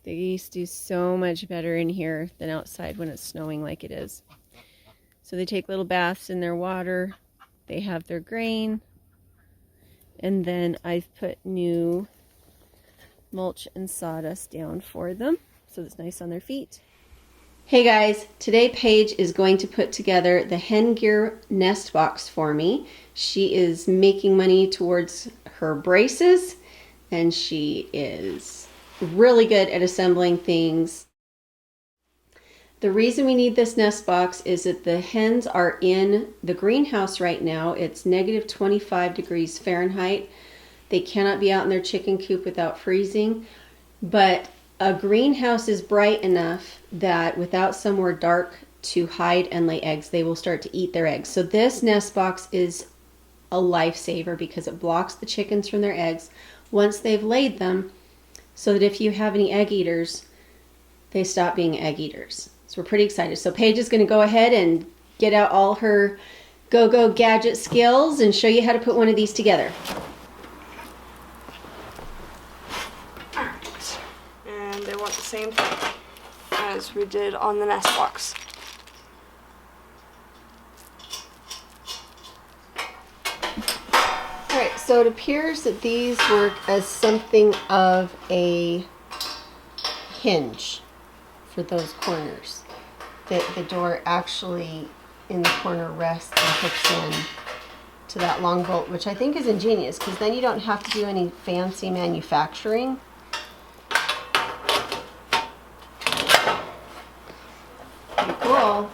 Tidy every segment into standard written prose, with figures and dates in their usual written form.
The geese do so much better in here than outside when it's snowing like it is. So they take little baths in their water. They have their grain. And then I've put new mulch and sawdust down for them so it's nice on their feet. Hey guys, today Paige is going to put together the hen gear nest box for me. She is making money towards her braces and she is really good at assembling things. The reason we need this nest box is that the hens are in the greenhouse right now. It's negative 25 degrees Fahrenheit. They cannot be out in their chicken coop without freezing, but a greenhouse is bright enough that without somewhere dark to hide and lay eggs, they will start to eat their eggs. So this nest box is a lifesaver because it blocks the chickens from their eggs once they've laid them, so that if you have any egg eaters, they stop being egg eaters. So we're pretty excited. So Paige is going to go ahead and get out all her go-go gadget skills and show you how to put one of these together. Alright, and they want the same thing as we did on the nest box. Alright, so it appears that these work as something of a hinge for those corners. The door actually in the corner rests and hooks in to that long bolt, which I think is ingenious because then you don't have to do any fancy manufacturing. Pretty cool.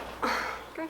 Okay.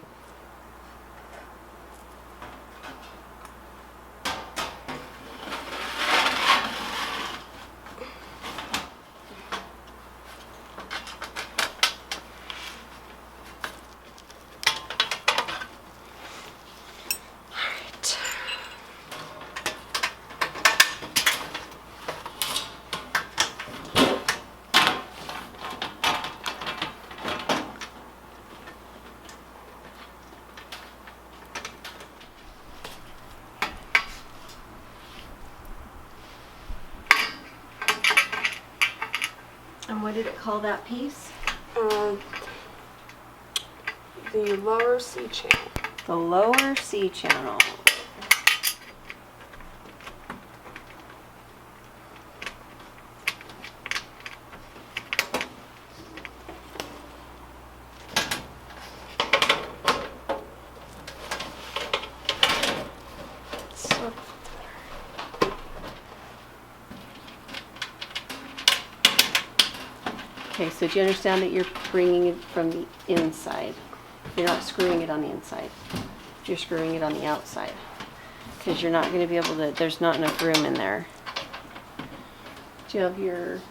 And what did it call that piece? The lower C channel. The lower C channel. So Okay, so do you understand that you're bringing it from the inside? You're not screwing it on the inside. You're screwing it on the outside. Because you're not going to be able to, there's not enough room in there. Do you have your...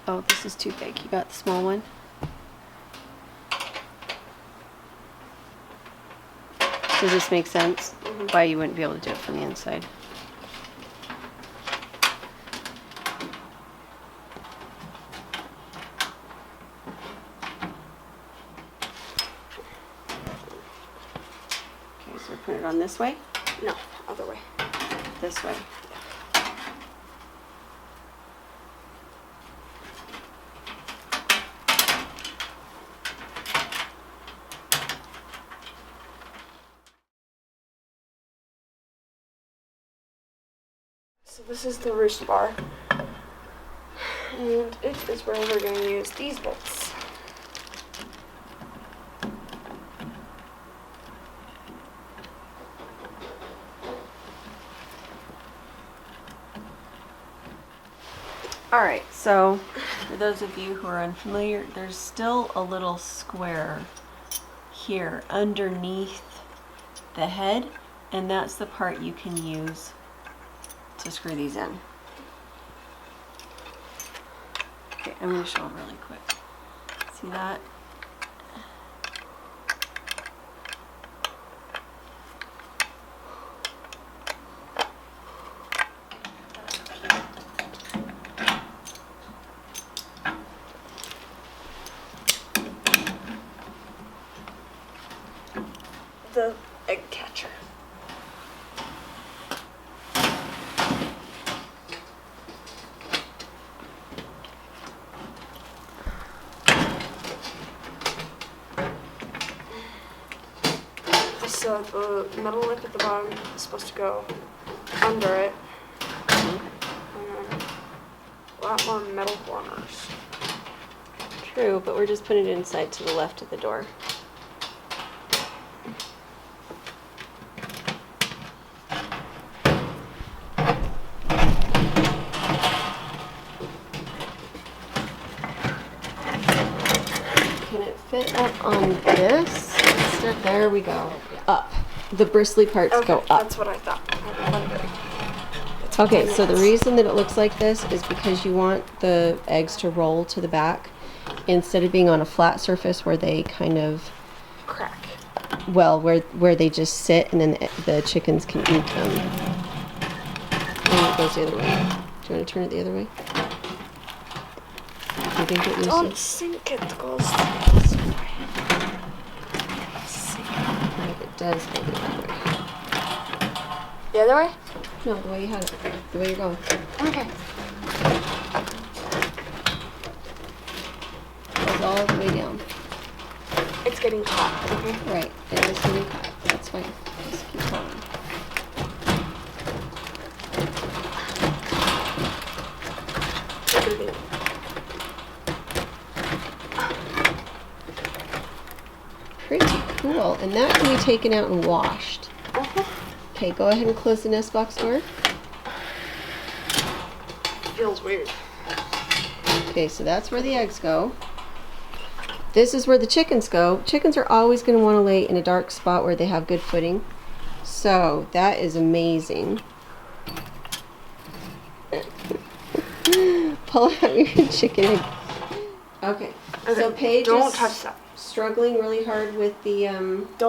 Oh, this is too big. You got the small one? Does this make sense? Why you wouldn't be able to do it from the inside? Okay, so put it on this way? no, other way. This way. So this is the roost bar, and it is where we're going to use these bolts. Alright, so for those of you who are unfamiliar, there's still a little square here underneath the head, and that's the part you can use to screw these in. Okay, I'm going to show them really quick. See that? The egg catcher. So the metal lip at the bottom is supposed to go under it. And then a lot more metal corners. True, but we're just putting it inside to the left of the door. Can it fit up on this? There we go. Up. The bristly parts go up. That's what I thought. I wondered. Okay, so the reason that it looks like this is because you want the eggs to roll to the back instead of being on a flat surface where they kind of crack. Well, where they just sit and then the chickens can eat them. And it goes the other way. Do you want to turn it the other way? Do you think it Don't needs sink it goes this way. It does go the other way. The other way? No, the way you had it. The way you're going. Okay. Goes all the way down. It's getting caught. Okay. Right. It is getting caught. That's fine. Just keep going. Pretty cool. And that can be taken out and washed. Okay, go ahead and close the nest box door. Feels weird. Okay, so that's where the eggs go. This is where the chickens go. Chickens are always going to want to lay in a dark spot where they have good footing. So that is amazing. Pull out your chicken egg. Okay, so Paige Don't is touch that. struggling really hard with the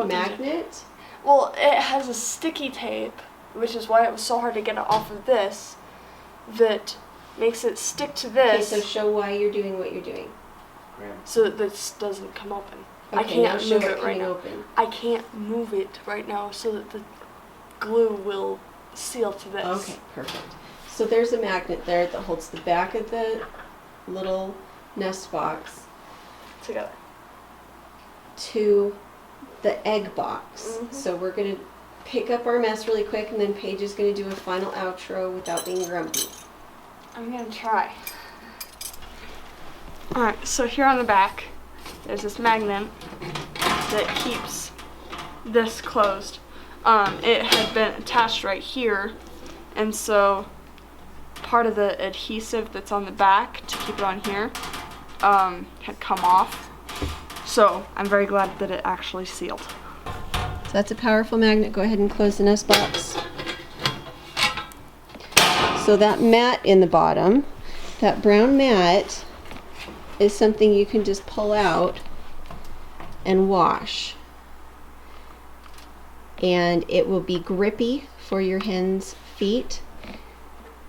magnet. Well, it has a sticky tape, which is why it was so hard to get it off of this, that makes it stick to Okay, this so show why you're doing what you're doing. so that this doesn't come open. I Okay, now can't show move it it right coming now. open. I can't move it right now so that the glue will seal to this. Okay, perfect. So there's a magnet there that holds the back of the little nest box Together. to the egg box. Mhm. So we're going to pick up our mess really quick, and then Paige is going to do a final outro without being grumpy. I'm gonna try. Alright, so here on the back, there's this magnet that keeps this closed. It had been attached right here, and so part of the adhesive that's on the back to keep it on here had come off. So I'm very glad that it actually sealed. So that's a powerful magnet. Go ahead and close the nest box. So that mat in the bottom, that brown mat, is something you can just pull out and wash. And it will be grippy for your hens' feet.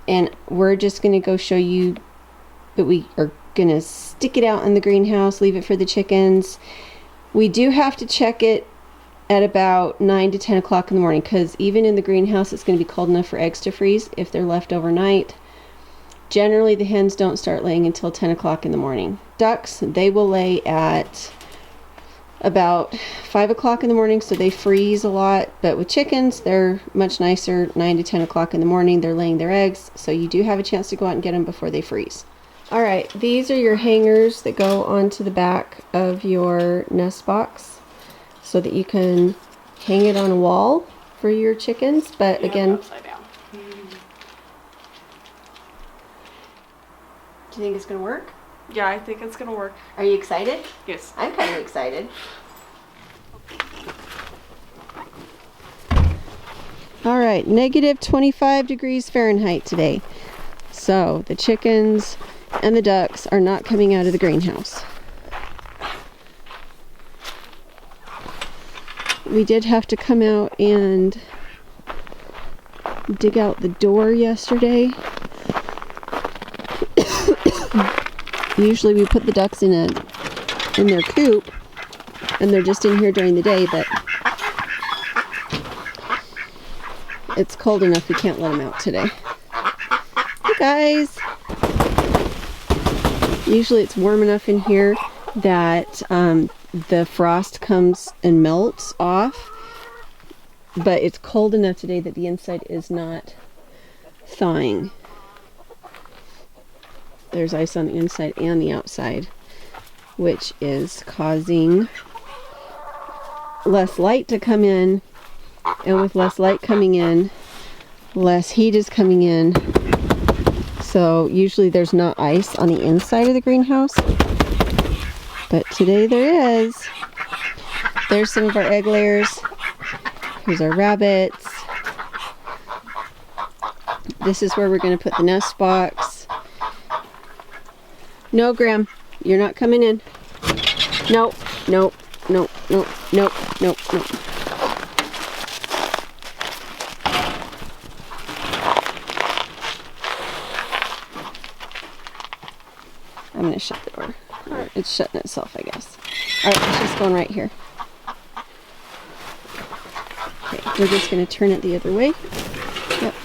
And we're just going to go show you that we are going to stick it out in the greenhouse, leave it for the chickens. We do have to check it at about 9 to 10 o'clock in the morning, because even in the greenhouse it's going to be cold enough for eggs to freeze if they're left overnight. Generally the hens don't start laying until 10 o'clock in the morning. Ducks, they will lay at about 5 o'clock in the morning, so they freeze a lot. But with chickens, they're much nicer. 9 to 10 o'clock in the morning, they're laying their eggs, so you do have a chance to go out and get them before they freeze. All right, these are your hangers that go onto the back of your nest box so that you can hang it on a wall for your chickens. But again, Upside down. do you think it's going to work? Yeah, I think it's gonna work. Are you excited? Yes. I'm kind of excited. All right, negative 25 degrees Fahrenheit today. So the chickens and the ducks are not coming out of the greenhouse. We did have to come out and dig out the door yesterday. Usually we put the ducks in their coop, and they're just in here during the day, but it's cold enough we can't let them out today. Hey guys! Usually it's warm enough in here that the frost comes and melts off, but it's cold enough today that the inside is not thawing. There's ice on the inside and the outside, which is causing less light to come in, and with less light coming in, less heat is coming in. So usually there's not ice on the inside of the greenhouse, but today there is. There's some of our egg layers. Here's our rabbits. This is where we're going to put the nest box. No, Graham, you're not coming in. Nope, nope, nope, nope, nope, nope, nope. I'm going to shut the door. Or it's shutting itself, I guess. Alright, it's just going right here. Okay, we're just going to turn it the other way. Yep.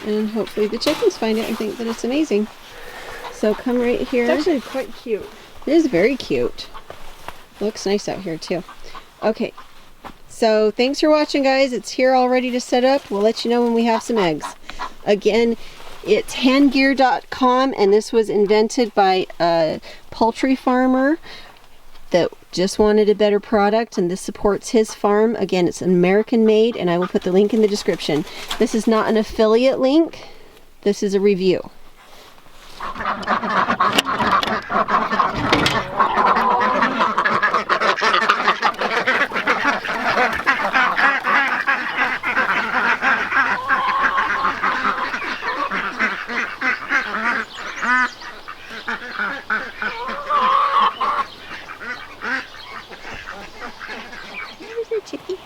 And hopefully the chickens find it and think that it's amazing. So come right here. It's actually quite cute. It is very cute. Looks nice out here too. Okay, so thanks for watching, guys. It's here all ready to set up. We'll let you know when we have some eggs. Again, it's hengear.com, and this was invented by a poultry farmer that just wanted a better product, and this supports his farm. Again, it's American made, and I will put the link in the description. This is not an affiliate link. This is a review. There's our chicky.